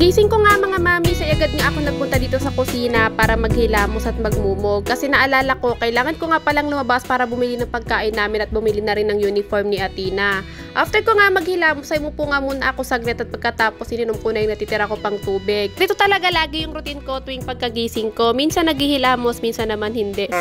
Gising ko nga mga mami, sa agad nga ako nagpunta dito sa kusina para maghilamos at magmumog. Kasi naalala ko, kailangan ko nga palang lumabas para bumili ng pagkain namin at bumili na rin ng uniform ni Athena. After ko nga maghilamos, ay mupo nga muna ako saglit at pagkatapos ininom ko na yung natitira ko pang tubig. Dito talaga lagi yung routine ko tuwing pagkagising ko. Minsan naghihilamos, minsan naman hindi.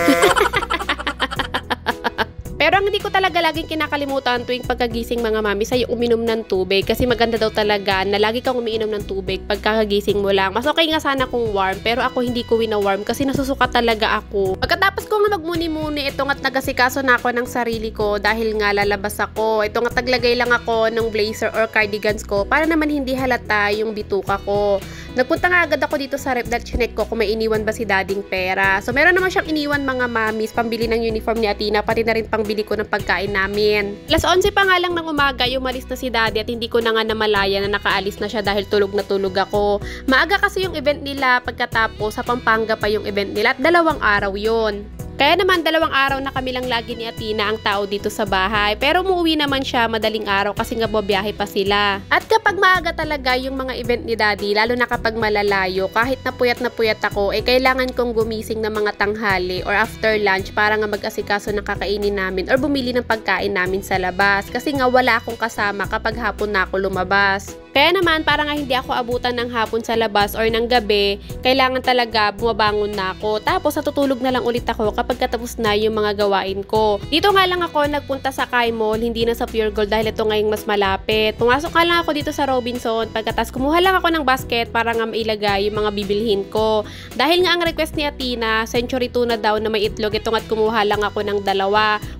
Pero ang hindi ko talaga laging kinakalimutan tuwing pagkagising mga mami ay uminom ng tubig. Kasi maganda daw talaga na lagi kang umiinom ng tubig pagkakagising mo lang. Mas okay nga sana kung warm, pero ako hindi ko wina-warm kasi nasusuka talaga ako. Pagkatapos ko nga magmuni-muni, ito nga't nagasikaso na ako ng sarili ko dahil nga lalabas ako. Ito nga't naglagay lang ako ng blazer or cardigans ko para naman hindi halata yung bituka ko. Nagpunta nga agad ako dito sa rep dahil chinek ko kung may iniwan ba si dading pera. So meron naman siyang iniwan mga mamis, pambili ng uniform ni Athena, pati na rin pangbili ko ng pagkain namin. Alas 11 pa nga lang ng umaga, umalis na si daddy at hindi ko na nga namalaya na nakaalis na siya dahil tulog na tulog ako. Maaga kasi yung event nila, pagkatapos sa Pampanga pa yung event nila at 2 araw yon. Kaya naman 2 araw na kami lang lagi ni Athena ang tao dito sa bahay. Pero umuwi naman siya madaling araw kasi nga babiyahe pa sila. At kapag maaga talaga yung mga event ni daddy, lalo na kapag malalayo, kahit na puyat ako, kailangan kong gumising ng mga tanghali or after lunch para nga mag-asikaso ng kakainin namin or bumili ng pagkain namin sa labas. Kasi nga wala akong kasama kapag hapon na ako lumabas. Kaya naman, para nga hindi ako abutan ng hapon sa labas or ng gabi, kailangan talaga bumabangon na ako. Tapos natutulog na lang ulit ako kapag katapos na yung mga gawain ko. Dito nga lang ako nagpunta sa Kai Mall, hindi na sa Pure Gold dahil ito ngayong mas malapit. Pumasok nga lang ako dito sa Robinson, pagkatapos kumuha lang ako ng basket para nga mailagay yung mga bibilhin ko. Dahil nga ang request ni Athena, century tuna daw na may itlog, ito nga't kumuha lang ako ng 2.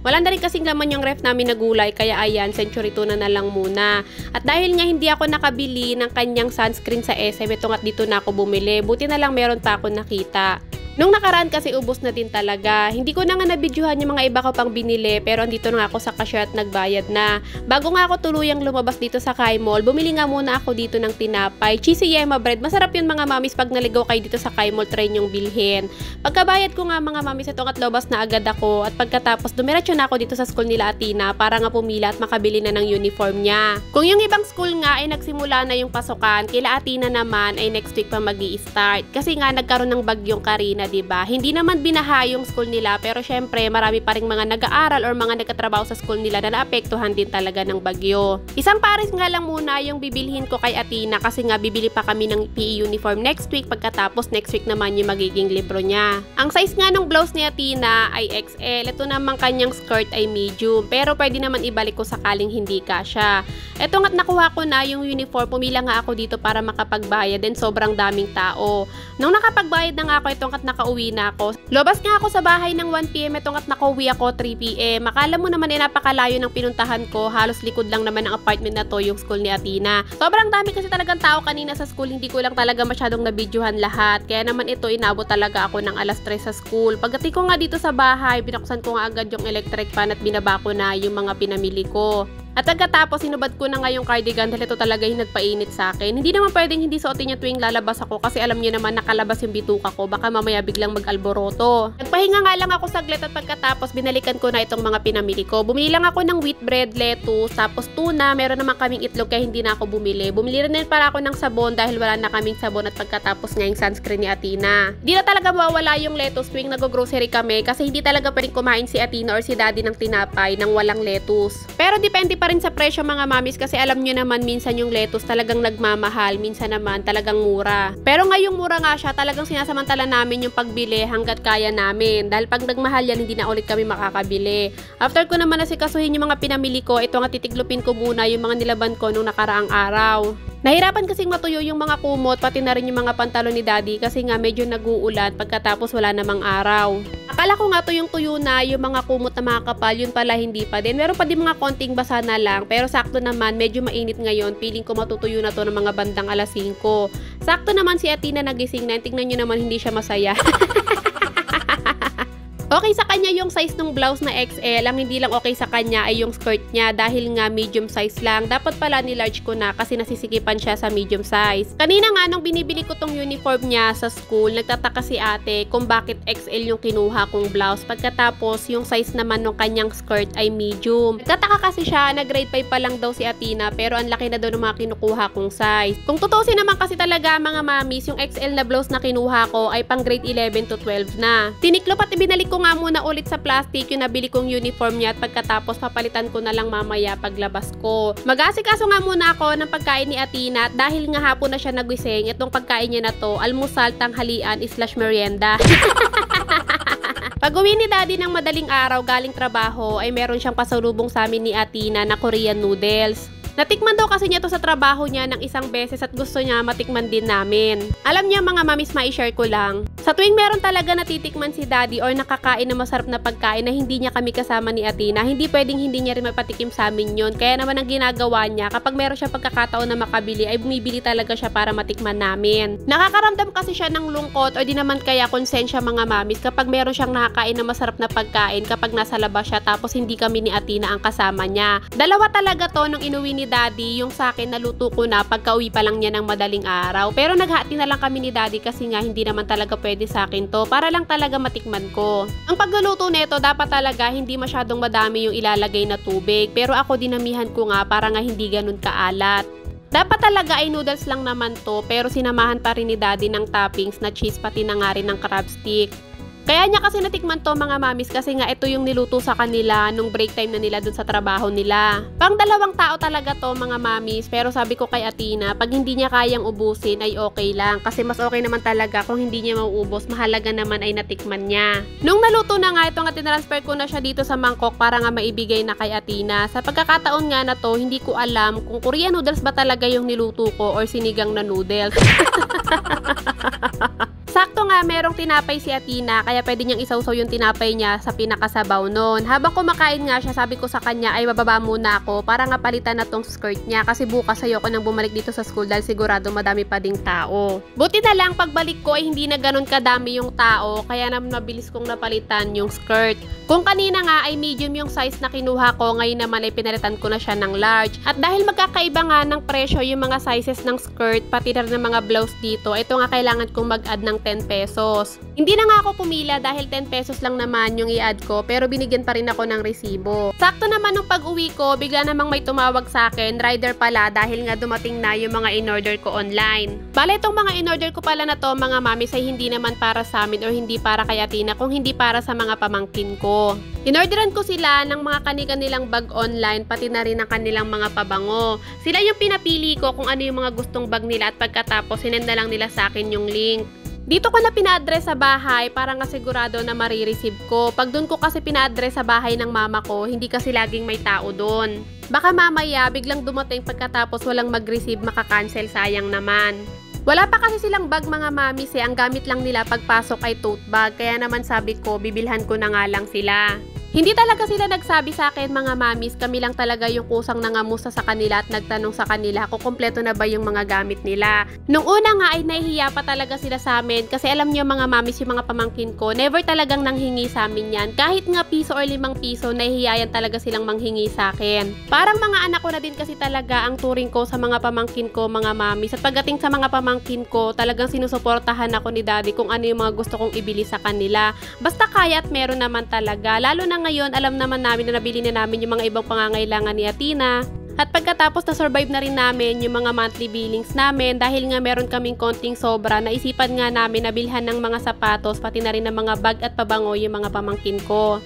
Wala na rin kasing laman yung ref namin na gulay, kaya ayan, century tuna na lang muna. At dahil nga hindi ako nakabili ng kanyang sunscreen sa SM, ito nga't dito na ako bumili. Buti na lang meron pa ako nakita. Nung nakaraan kasi ubos na din talaga. Hindi ko na nga nabidyohan yung mga iba ko pang binili, pero andito na ako sa cashier at nagbayad na. Bago nga ako tuluyang lumabas dito sa Kai Mall, bumili nga muna ako dito ng tinapay. Cheesy Yema bread. Masarap yun mga mamis pag naligaw kayo dito sa Kai Mall, try nyong bilhin. Pagkabayad ko nga mga mamis, ito at labas na agad ako. At pagkatapos, dumiretso na ako dito sa school nila Athena para nga pumila at makabili na ng uniform niya. Kung yung ibang school nga ay nagsimula na yung pasukan, kila Athena naman ay next week pa magi-start. Kasi nga nagkaroon ng bagyong Karina, diba? Hindi naman binaha yung school nila, pero syempre marami pa ring mga nag-aaral or mga nagkatrabaho sa school nila na naapektuhan din talaga ng bagyo. Isang pares nga lang muna yung bibilhin ko kay Athena kasi nga bibili pa kami ng PE uniform next week, pagkatapos next week naman yung magiging libro niya. Ang size nga ng blouse ni Athena ay XL. Ito naman kanyang skirt ay medium, pero pwede naman ibalik ko sakaling hindi kasya. Ito nga't nakuha ko na yung uniform, pumila nga ako dito para makapagbayad din, sobrang daming tao. Nung nakapagbayad na nga ako, ito nga't nakauwi na ako. Lobas nga ako sa bahay ng 1 PM, ito nga't nakauwi ako 3 PM. Akala mo naman napakalayo ng pinuntahan ko, halos likod lang naman ng apartment na to yung school ni Athena. Sobrang dami kasi talagang tao kanina sa school, hindi ko lang talaga masyadong nabidyohan lahat. Kaya naman ito, inabot talaga ako ng alas 3 sa school. Pagdating ko nga dito sa bahay, binuksan ko nga agad yung electric fan at binaba ko na yung mga pinamili ko. At pagkatapos, sinubad ko na nga yung cardigan dahil ito talaga yung nagpainit sa akin. Hindi naman pwedeng hindi suotin niya tuwing lalabas ako kasi alam niyo naman nakalabas yung bituka ko. Baka mamaya biglang mag-alboroto. Nagpahinga nga lang ako saglit at pagkatapos binalikan ko na itong mga pinamili ko. Bumili lang ako ng wheat bread, lettuce, tapos tuna. Meron naman kaming itlog kaya hindi na ako bumili. Bumili rin para ako ng sabon dahil wala na kaming sabon at pagkatapos nga yung sunscreen ni Athena. Hindi na talaga mawawala yung lettuce tuwing nag-grocery kami kasi hindi talaga pwedeng kumain si Athena or si daddy ng tinapay nang walang lettuce. Pero depende pa rin sa presyo mga mamis kasi alam nyo naman minsan yung lettuce talagang nagmamahal, minsan naman talagang mura. Pero ngayong mura nga siya, talagang sinasamantala namin yung pagbili hanggat kaya namin. Dahil pag nagmahal yan, hindi na ulit kami makakabili. After ko naman nasikasuhin yung mga pinamili ko, ito nga titiklupin ko muna yung mga nilaban ko nung nakaraang araw. Nahirapan kasing matuyo yung mga kumot, pati na rin yung mga pantalon ni daddy kasi nga medyo nag-uulan pagkatapos wala namang araw. Akala ko nga tuyong-tuyo na yung mga kumot na mga kapal, yun pala hindi pa din. Meron pa din mga konting basa na lang, pero sakto naman, medyo mainit ngayon. Piling ko matutuyo na to ng mga bandang alas 5. Sakto naman si Athena nagising na, tingnan nyo naman hindi siya masaya. Okay sa kanya yung size ng blouse na XL, ang hindi lang okay sa kanya ay yung skirt niya dahil nga medium size lang. Dapat pala ni-large ko na kasi nasisikipan siya sa medium size. Kanina nga nung binibili ko tong uniform niya sa school, nagtataka si ate kung bakit XL yung kinuha kong blouse pagkatapos yung size naman ng kanyang skirt ay medium. Nagtataka kasi siya na grade 5 pa lang daw si Athena pero ang laki na daw ng mga kinukuha kong size. Kung tutusin naman kasi talaga mga mamis, yung XL na blouse na kinuha ko ay pang grade 11 to 12 na. Tiniklop at ibinalik ko nga muna ulit sa plastic yung nabili kong uniform niya at pagkatapos papalitan ko na lang mamaya paglabas ko. Mag-aasikaso nga muna ako ng pagkain ni Athena at dahil nga hapon na siya nagising, itong pagkain niya na to, almusal, tanghalian, / merienda. Pag-uwi ni Daddy ng madaling araw galing trabaho ay meron siyang pasalubong sa amin ni Athena na Korean noodles. Natikman daw kasi niya to sa trabaho niya ng isang beses at gusto niya matikman din namin. Alam niya mga mamis, ma-share ko lang. Sa tuwing meron talaga natitikman si Daddy or nakakain na masarap na pagkain na hindi niya kami kasama ni Athena, hindi pwedeng hindi niya rin mapatikim sa amin yun. Kaya naman ang ginagawa niya, kapag meron siya pagkakataon na makabili, ay bumibili talaga siya para matikman namin. Nakakaramdam kasi siya ng lungkot o di naman kaya konsensya mga mamis kapag meron siyang nakakain na masarap na pagkain kapag nasa labas siya tapos hindi kami ni Athena ang kasama niya. Dalawa talaga to nung inuwi ni Daddy, yung sa akin naluto ko na pagka-uwi pa lang niya ng madaling araw. Pero naghati na lang kami ni Daddy kasi nga hindi naman talaga pwede sa akin to para lang talaga matikman ko. Ang pagluluto nito dapat talaga hindi masyadong madami yung ilalagay na tubig pero ako dinamihan ko nga para nga hindi ganun kaalat. Dapat talaga ay noodles lang naman to pero sinamahan pa rin ni Daddy ng toppings na cheese pati na nga rin ng crab stick. Kaya niya kasi natikman to mga mamis kasi nga ito yung niluto sa kanila nung break time na nila dun sa trabaho nila. Pang 2 tao talaga to mga mamis pero sabi ko kay Athena pag hindi niya kayang ubusin ay okay lang kasi mas okay naman talaga kung hindi niya mauubos, mahalaga naman ay natikman niya. Nung naluto na nga ito nga tinransfer ko na siya dito sa mangkok para nga maibigay na kay Athena. Sa pagkakataon nga na to hindi ko alam kung Korean noodles ba talaga yung niluto ko or sinigang na noodles. Sakto nga merong tinapay si Athena kaya pwede niyang isawsaw yung tinapay niya sa pinakasabaw nun. Habang kumakain nga siya, sabi ko sa kanya ay bababa muna ako para nga palitan na tong skirt niya kasi bukas ayoko nang bumalik dito sa school dahil sigurado madami pa ding tao. Buti na lang pagbalik ko ay hindi na ganun kadami yung tao kaya naman mabilis kong napalitan yung skirt. Kung kanina nga ay medium yung size na kinuha ko, ngayon naman ay pinalitan ko na siya ng large. At dahil magkakaiba nga ng presyo yung mga sizes ng skirt pati na rin ng mga blouse dito, ito nga kailangan kong mag-add ng 10 pesos. Hindi na nga ako pumila dahil 10 pesos lang naman yung i-add ko pero binigyan pa rin ako ng resibo. Sakto naman nung pag-uwi ko, bigla namang may tumawag sa akin, rider pala dahil nga dumating na yung mga in-order ko online. Bale itong mga in-order ko pala na to mga mamis ay hindi naman para sa amin o hindi para kay Athena kung hindi para sa mga pamangkin ko. In-orderan ko sila ng mga kanilang bag online pati na rin ng kanilang mga pabango. Sila yung pinapili ko kung ano yung mga gustong bag nila at pagkatapos sinend na lang nila sa akin yung link. Dito ko na pina-address sa bahay para nga sigurado na marireceive ko. Pag doon ko kasi pina-address sa bahay ng mama ko, hindi kasi laging may tao doon. Baka mamaya biglang dumating pagkatapos walang mag-receive, makakancel, sayang naman. Wala pa kasi silang bag mga mamis ang gamit lang nila pagpasok ay tote bag. Kaya naman sabi ko, bibilhan ko na nga lang sila. Hindi talaga sila nagsabi sa akin mga mamis, kami lang talaga yung kusang nangamusta sa kanila at nagtanong sa kanila kung kompleto na ba yung mga gamit nila. Nung una nga ay nahihiya pa talaga sila sa amin kasi alam niyo mga mamis yung mga pamangkin ko, never talagang nanghingi sa amin yan. Kahit nga piso or 5 piso, nahihiyayan talaga silang manghingi sa akin. Parang mga anak ko na din kasi talaga ang turing ko sa mga pamangkin ko mga mamis. At pagdating sa mga pamangkin ko, talagang sinusuportahan ako ni Daddy kung ano yung mga gusto kong ibili sa kanila. Basta kaya at meron naman talaga, lalo na ngayon, alam naman namin na nabili na namin yung mga ibang pangangailangan ni Athena. At pagkatapos na-survive na rin namin yung mga monthly billings namin dahil nga meron kaming konting sobra, naisipan nga namin na bilhan ng mga sapatos pati na rin ng mga bag at pabango yung mga pamangkin ko.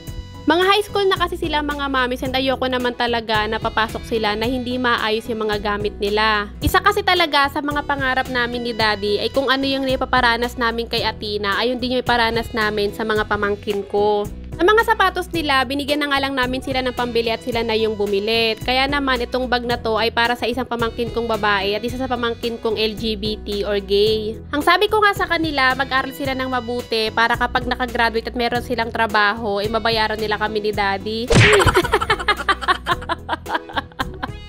Mga high school na kasi sila mga mamis and ayoko naman talaga na papasok sila na hindi maayos yung mga gamit nila. Isa kasi talaga sa mga pangarap namin ni Daddy ay kung ano yung ipaparanas namin kay Athena, ayun din yung iparanas namin sa mga pamangkin ko. Sa mga sapatos nila, binigyan na nga lang namin sila ng pambili at sila na yung bumili. Kaya naman itong bag na to ay para sa isang pamangkin kong babae at isa sa pamangkin kong LGBT or gay. Ang sabi ko nga sa kanila, mag-aral sila ng mabuti para kapag nakagraduate at meron silang trabaho, ay mabayaran nila kami ni Daddy.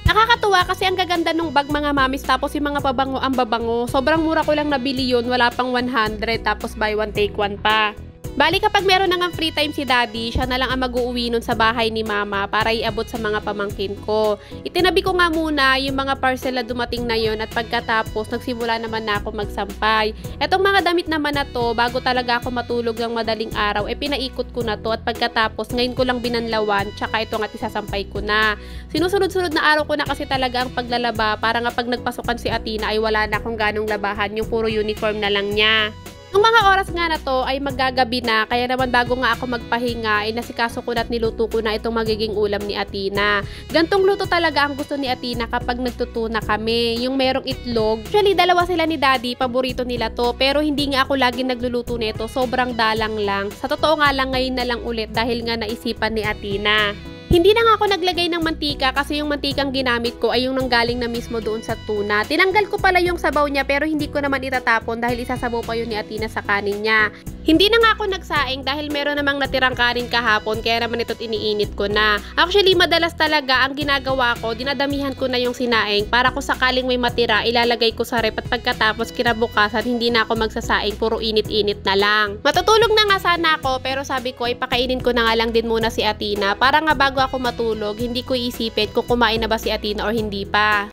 Nakakatuwa kasi ang gaganda nung bag mga mamis tapos yung mga pabango ang babango. Sobrang mura ko lang nabili yun, wala pang 100 tapos buy one take one pa. Bali kapag meron na nga free time si daddy, siya na lang ang mag-uuwi nun sa bahay ni mama para iabot sa mga pamangkin ko. Itinabi ko nga muna yung mga parcel na dumating na yon at pagkatapos nagsimula naman na ako magsampay. Etong mga damit naman na to, bago talaga ako matulog ng madaling araw, pinaikot ko na to at pagkatapos ngayon ko lang binanlawan, tsaka ito nga isasampay ko na. Sinusunod-sunod na araw ko na kasi talaga ang paglalaba para nga pag nagpasukan si Athena ay wala na akong ganong labahan, yung puro uniform na lang niya. Nung mga oras nga na to ay maggagabi na, kaya naman bago nga ako magpahinga ay nasikaso ko na at niluto ko na itong magiging ulam ni Athena. Gantong luto talaga ang gusto ni Athena kapag nagtutuna kami, yung merong itlog. Actually, dalawa sila ni daddy, paborito nila to, pero hindi nga ako laging nagluluto nito, sobrang dalang lang. Sa totoo nga lang ngayon na lang ulit dahil nga naisipan ni Athena. Hindi na nga ako naglagay ng mantika kasi yung mantikang ginamit ko ay yung nanggaling na mismo doon sa tuna. Tinanggal ko pala yung sabaw niya pero hindi ko naman itatapon dahil isasabaw pa yun ni Athena sa kanin niya. Hindi na nga ako nagsaing dahil meron namang natirang kanin kahapon kaya naman ito't iniinit ko na. Actually, madalas talaga ang ginagawa ko, dinadamihan ko na yung sinaing para kung sakaling may matira, ilalagay ko sa rep at pagkatapos kinabukasan hindi na ako magsasaing, puro init-init na lang. Matutulog na nga sana ako pero sabi ko ay pakainin ko na nga lang din muna si Athena para nga bago ako matulog, hindi ko isipin kung kumain na ba si Athena or hindi pa.